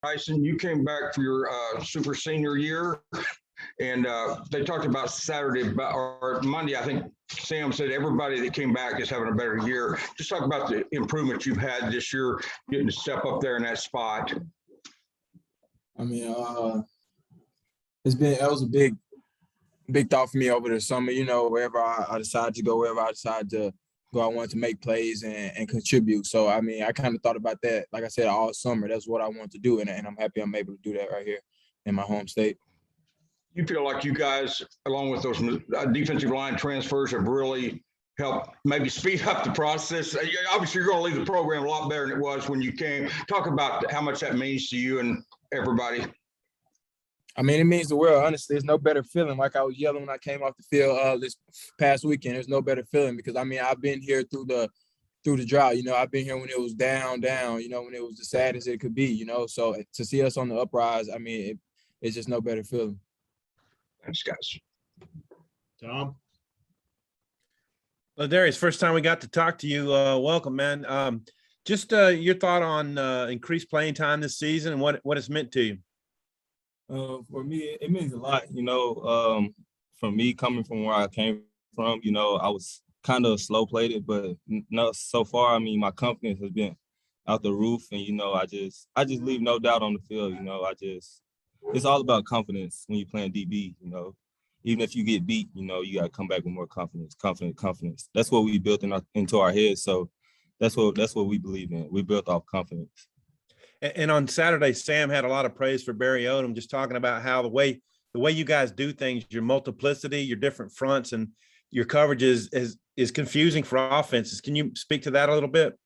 Tyson, you came back for your super senior year, and they talked about Saturday or Monday. I think Sam said everybody that came back is having a better year. Just talk about the improvements you've had this year, getting to step up there in that spot. I mean, that was a big thought for me over the summer. You know, wherever I decided to go, wherever I decided to go, I wanted to make plays and contribute. So, I mean, I kind of thought about that, like I said, all summer. That's what I want to do, and I'm happy I'm able to do that right here in my home state. You feel like you guys, along with those defensive line transfers, have really helped maybe speed up the process? Obviously, you're going to leave the program a lot better than it was when you came. Talk about how much that means to you and everybody. I mean, it means the world. Honestly, there's no better feeling. Like I was yelling when I came off the field this past weekend. There's no better feeling because, I mean, I've been here through the drought. You know, I've been here when it was down, you know, when it was the saddest it could be, you know. So to see us on the uprise, I mean, it's just no better feeling. Thanks, guys. Tom? Ladarrius, first time we got to talk to you. Welcome, man. Just your thought on increased playing time this season and what it's meant to you. For me, it means a lot, you know, from me coming from where I came from, you know, I was kind of slow-played, but no, so far, I mean, my confidence has been out the roof, and, you know, I just leave no doubt on the field, you know, it's all about confidence when you're playing DB, you know. Even if you get beat, you know, you got to come back with more confidence. That's what we built into our heads, so that's what we believe in. We built off confidence. And on Saturday, Sam had a lot of praise for Barry Odom, just talking about how the way you guys do things, your multiplicity, your different fronts, and your coverage is confusing for offenses. Can you speak to that a little bit?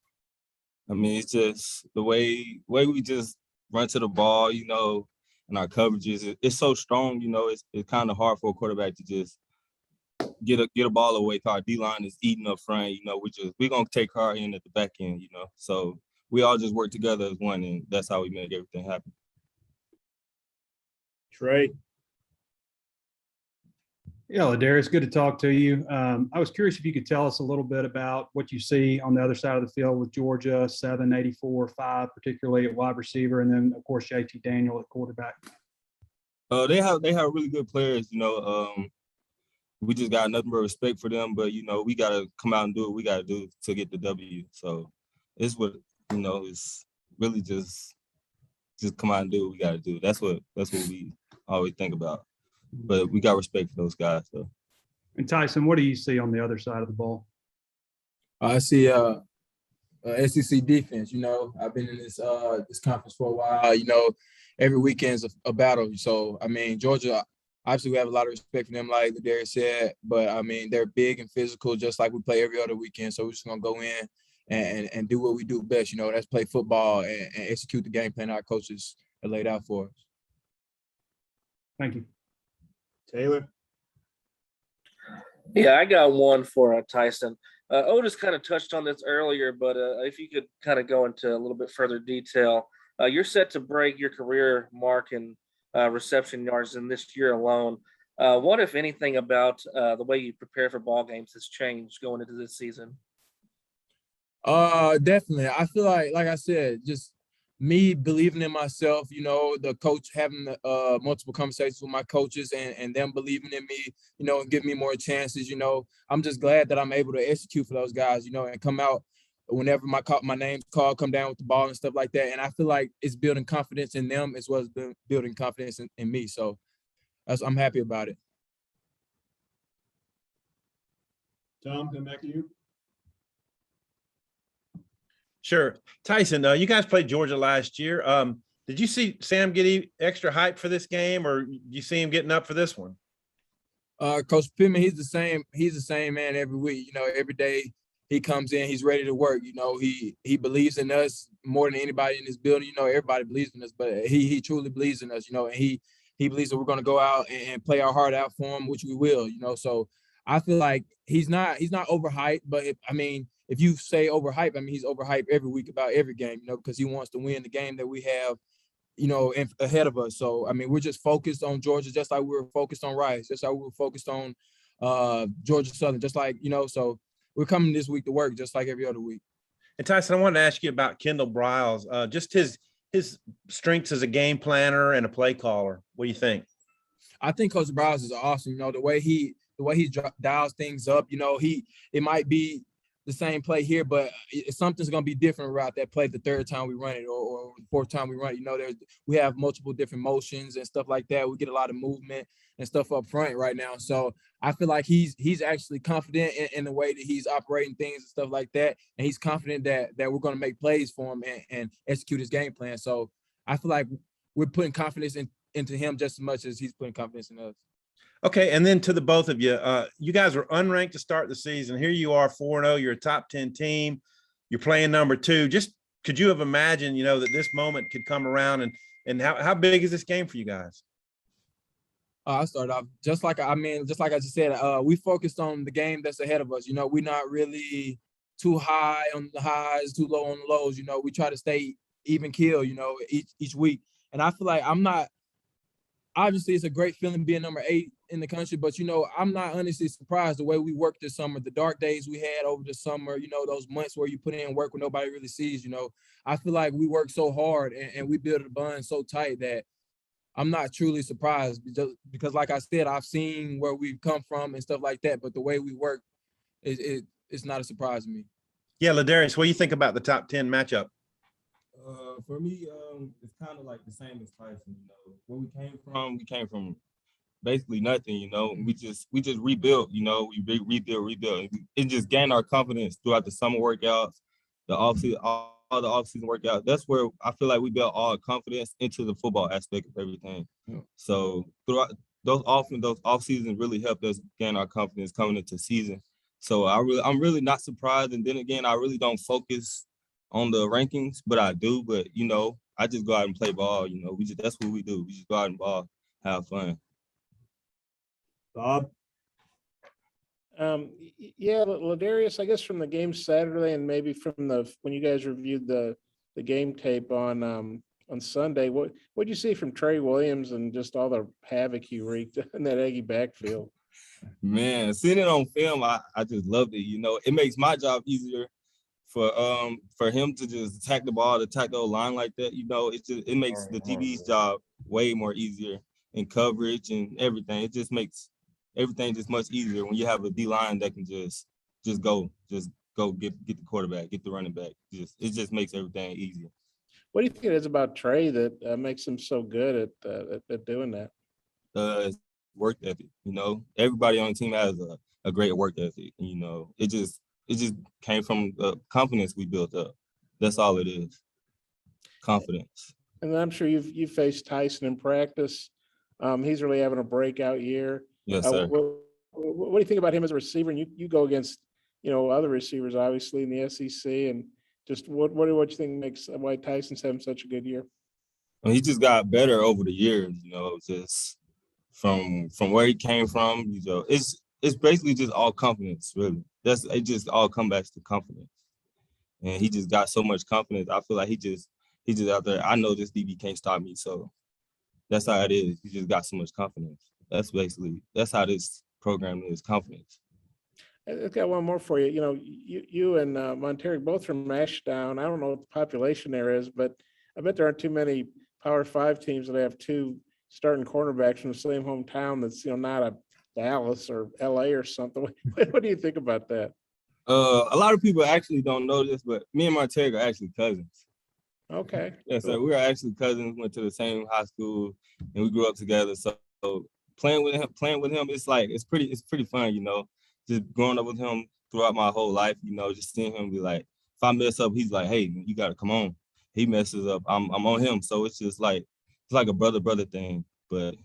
I mean, it's just the way we just run to the ball, you know, and our coverages. It's so strong, you know. It's kind of hard for a quarterback to just get a ball away. Our D-line is eating up front, you know. We're gonna take our end at the back end, you know. So we all just work together as one, and that's how we make everything happen. Trey? Yeah, Ladarrius, good to talk to you. I was curious if you could tell us a little bit about what you see on the other side of the field with Georgia, 784-5, particularly at wide receiver, and then, of course, JT Daniel at quarterback. They have really good players, you know. We just got nothing but respect for them, but, you know, we got to come out and do what we got to do to get the W. So it's what, you know, it's really just come out and do what we got to do. That's what we always think about. But we got respect for those guys. So. And Tyson, what do you see on the other side of the ball? I see SEC defense. You know, I've been in this conference for a while. You know, every weekend's a battle. So, I mean, Georgia, obviously we have a lot of respect for them, like Ladarrius said. But, I mean, they're big and physical, just like we play every other weekend. So we're just going to go in and do what we do best. You know, that's play football and execute the game plan our coaches have laid out for us. Thank you. Taylor? Yeah, I got one for Tyson. Otis kind of touched on this earlier, but if you could kind of go into a little bit further detail. You're set to break your career mark in reception yards in this year alone. What, if anything, about the way you prepare for ball games has changed going into this season? Definitely. I feel like I said, just me believing in myself, you know, the coach having multiple conversations with my coaches and them believing in me, you know, and giving me more chances, you know. I'm just glad that I'm able to execute for those guys, you know, and come out whenever my name's called, come down with the ball and stuff like that. And I feel like it's building confidence in them as well as building confidence in me. So I'm happy about it. Tom, come back to you. Sure. Tyson, you guys played Georgia last year. Did you see Sam get extra hype for this game, or you see him getting up for this one? Coach Pittman, he's the same man every week. You know, every day he comes in, he's ready to work. You know, he believes in us more than anybody in this building. You know, everybody believes in us, but he truly believes in us, you know, and he believes that we're going to go out and play our heart out for him, which we will, you know. So I feel like he's not overhyped, but if you say overhyped, I mean, he's overhyped every week about every game, you know, because he wants to win the game that we have, you know, ahead of us. So, I mean, we're just focused on Georgia, just like we were focused on Rice, just like we were focused on Georgia Southern, just like, you know, so we're coming this week to work just like every other week. And Tyson, I wanted to ask you about Kendall Briles, just his his strengths as a game planner and a play caller? What do you think? I think Coach Browse is awesome. You know, the way he dials things up. You know, it might be the same play here, but something's gonna be different about that play the third time we run it or the fourth time we run it. You know, we have multiple different motions and stuff like that. We get a lot of movement and stuff up front right now. So I feel like he's actually confident in the way that he's operating things and stuff like that, and he's confident that we're gonna make plays for him and execute his game plan. So I feel like we're putting confidence into him just as much as he's putting confidence in us. Okay, and then to the both of you, you guys were unranked to start the season. Here you are, 4-0. You're a top 10 team. You're playing number 2. Just could you have imagined, you know, that this moment could come around, and how big is this game for you guys? I started off just like I just said. We focused on the game that's ahead of us. You know, we're not really too high on the highs, too low on the lows. You know, we try to stay even keel. You know, each week, and I feel like I'm not. Obviously, it's a great feeling being number 8 in the country, but, you know, I'm not honestly surprised the way we worked this summer, the dark days we had over the summer, you know, those months where you put in work when nobody really sees, you know. I feel like we work so hard and we build a bond so tight that I'm not truly surprised because like I said, I've seen where we've come from and stuff like that, but the way we work, it's not a surprise to me. Yeah, Ladarrius, what do you think about the top 10 matchup? For me, it's kind of like the same as Tyson. You know, where we came from basically nothing. You know, we just rebuilt. You know, we rebuilt. It just gained our confidence throughout the summer workouts, the offseason, all the offseason workouts. That's where I feel like we built all confidence into the football aspect of everything. Yeah. So throughout those off seasons really helped us gain our confidence coming into season. So I'm really not surprised. And then again, I really don't focus on the rankings, but I do. But, you know, I just go out and play ball. You know, that's what we do. We just go out and ball, have fun. Bob? Yeah, Ladarrius, I guess from the game Saturday and maybe from when you guys reviewed the game tape on Sunday, what did you see from Trey Williams and just all the havoc he wreaked in that Aggie backfield? Man, seeing it on film, I just loved it. You know, it makes my job easier for him to just attack the ball, attack the line like that. You know, it makes the DB's job way more easier in coverage and everything. It just makes everything just much easier when you have a D line that can just go get the quarterback, get the running back. It just makes everything easier. What do you think it is about Trey that makes him so good at doing that? It's work ethic. You know, everybody on the team has a great work ethic. And, you know, it just came from the confidence we built up. That's all it is. Confidence. And I'm sure you've faced Tyson in practice. He's really having a breakout year. Yes, sir. What do you think about him as a receiver? And you go against, you know, other receivers, obviously in the SEC, and just what do you think makes why Tyson's having such a good year? He just got better over the years. You know, just from where he came from. You know, it's basically just all confidence, really. It just all comes back to confidence. And he just got so much confidence. I feel like he just out there. I know this DB can't stop me. So that's how it is. He just got so much confidence. That's how this program is, confidence. I've got one more for you. You know, you and Monteric both from Ashdown. I don't know what the population there is, but I bet there aren't too many Power 5 teams that have 2 starting cornerbacks from the same hometown that's, you know, not a Dallas or LA or something. What do you think about that? A lot of people actually don't know this, but me and Monteric are actually cousins. Okay. Yeah, so we are actually cousins, went to the same high school, and we grew up together. So playing with him, it's pretty fun, you know. Just growing up with him throughout my whole life, you know, just seeing him be like, if I mess up, he's like, hey, you gotta come on. He messes up, I'm on him. So it's just like a brother thing, but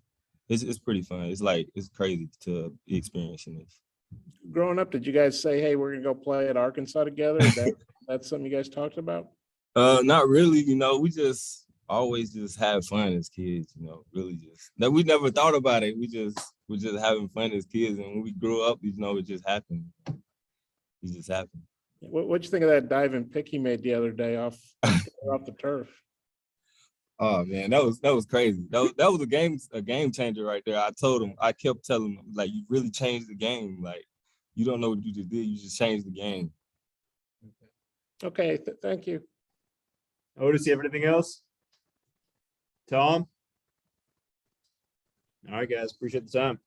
it's pretty fun. It's crazy to be experiencing this. Growing up, did you guys say, hey, we're gonna go play at Arkansas together? That's something you guys talked about? Not really, you know, we just always just have fun as kids, you know, really just. No, we never thought about it. We're just having fun as kids. And when we grew up, you know, it just happened. It just happened. What'd you think of that diving pick he made the other day off the turf? Oh man, that was crazy. That was a game changer right there. I kept telling him, like, you really changed the game. Like, you don't know what you just did. You just changed the game. Okay, thank you. Otis, you have anything else? Tom? All right, guys, appreciate the time.